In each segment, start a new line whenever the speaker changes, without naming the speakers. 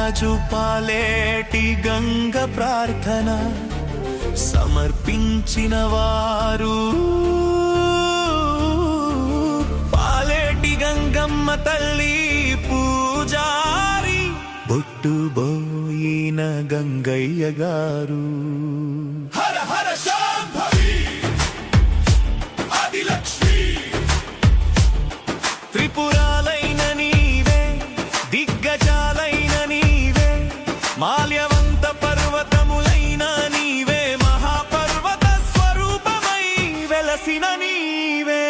రాజు పాలేటి గంగ ప్రార్థన సమర్పించిన వారు పాలేటి గంగమ్మ తల్లి పూజారి బొట్టుబోయిన గంగయ్య గారు. హర హర శాంభవి ఆదిలక్ష్మి త్రిపురాలైన నీవే దిగ్గజాలైన నీవే మాల్యవంత పర్వతములైన నీవే మహాపర్వత స్వరూపమై వెలసిన నీవే.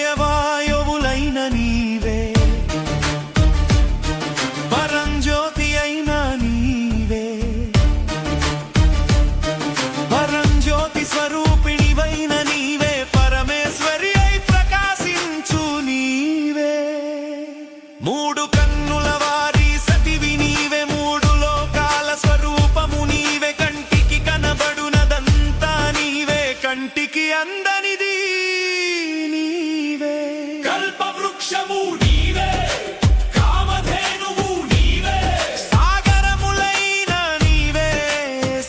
ప్రళయవాయువులైన నీవే పరంజ్యోతి అయిన నీవే పరంజ్యోతి స్వరూపిణివైన నీవే పరమేశ్వరి అయి ప్రకాశించు నీవే. మూడు కన్నుల వారి సతివి నీవే మూడు లోకాల స్వరూపము నీవే కంటికి కనబడునదంతా నీవే కంటికి అందనిది నీవే. కల్పవృక్షము నీవే కామధేనువు నీవే సాగరములైన నీవే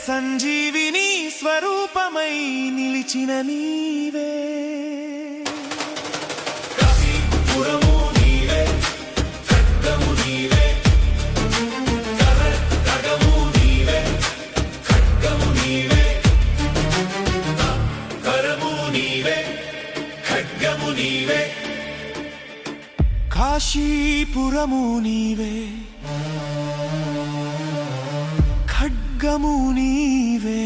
సంజీవిని స్వరూపమై నిలిచిన నీవే. కాశీపురము నీవే ఖడ్గము నీవే కరము నీవే ఖడ్గము నీవే కరము నీవే ఖడ్గము నీవే. కాశీపురము నీవే ఖడ్గము నీవే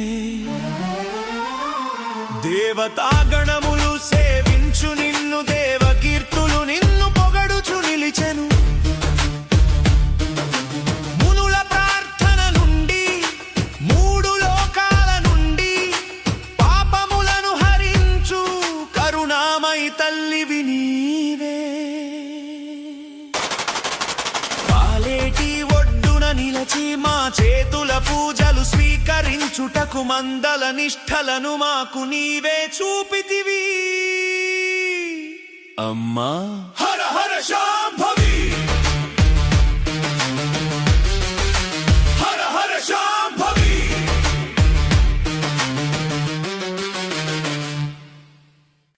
దేవతాగణములు సేవించు నిన్ను దేవకీర్తులు నిన్ను పొగడుచు నిలిచెను. మునుల ప్రార్థన నుండి మూడు లోకాల నుండి పాపములను హరించు కరుణామయి తల్లివి నీవే. పాలేటి ఒడ్డున నిలచి మా చేతుల పూజలు స్వీకరించుటకు మందల నిష్ఠలను మాకు నీవే చూపితివి అమ్మా. హర హర శాంభవి హర హర శాంభవి.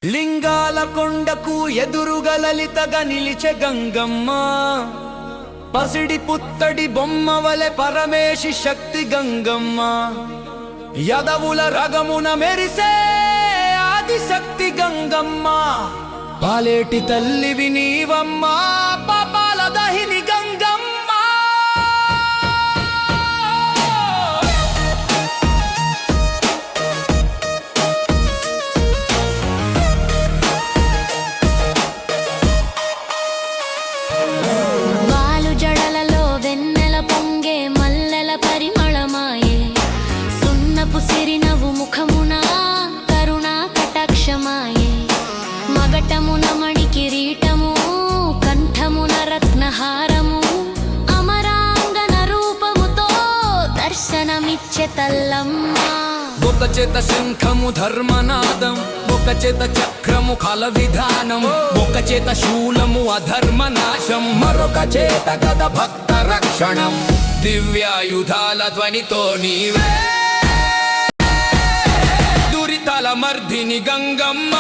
లింగాల కొండకు ఎదురుగా లలితగా నిలిచే గంగమ్మ పసిడి పుత్తడి బొమ్మ వలె పరమేశి శక్తి గంగమ్మ యదవుల రగమున మెరిసే ఆదిశక్తి గంగమ్మ పాలేటి తల్లివి నీవమ్మ పాపాల దహిని గంగమ్మ. సిరినవు ముఖమున కరుణా కటాక్షమాయే మగటమున మణి కిరీటము కంఠమున రత్నహారము అమరాంగన రూపముతో దర్శనమిచ్చే తల్లమ్మ. ఒక చేత శంఖము ధర్మనాదం ఒక చేత చక్రము కల విధానం ఒక చేత శూలము అధర్మనాశం మరొక చేత గద భక్త రక్షణం దివ్యాయుధాల ధ్వనితో నీవే దురితాల మర్దిని గంగమ్మ.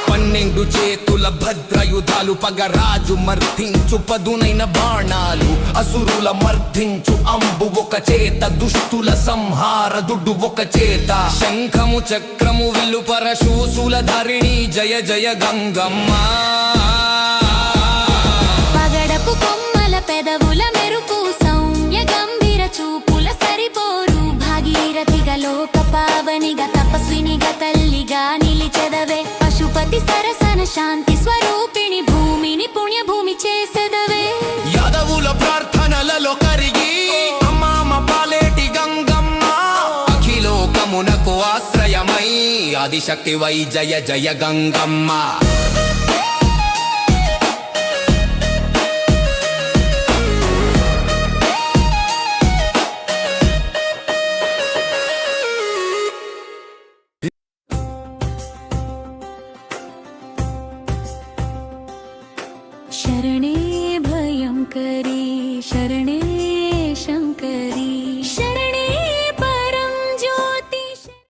పన్నెండు చేతుల భద్రయుధాలు పగరాజు మర్దించు పదునైన బాణాలు అసురుల మర్దించు అంబు ఒక చేత దుష్టుల సంహార దుడ్డు ఒక చేత శంఖము చక్రము విల్లు పరశూసుల ధరిణి జయ జయ గంగమ్మ.
పగడపు కొమ్మల పెదవుల మెరుపు సౌమ్య గంభీర చూపుల సరిపోరు భాగీరథిగా లోక పావనిగా తపస్వినిగా తల్లిగా నిలిచెదవే పశుపతి సరసన శాంతి స్వరూపిణి భూమిని పుణ్యభూమి చేసెదవే.
యాదవుల ప్రార్థనలలో కరిగి అమ్మామ పాలేటి గంగమ్మ అఖిలోకమునకు ఆశ్రయ శరణమై ఆదిశక్తి వై జయ జయ గంగమ్మ
శరణే భయంకరి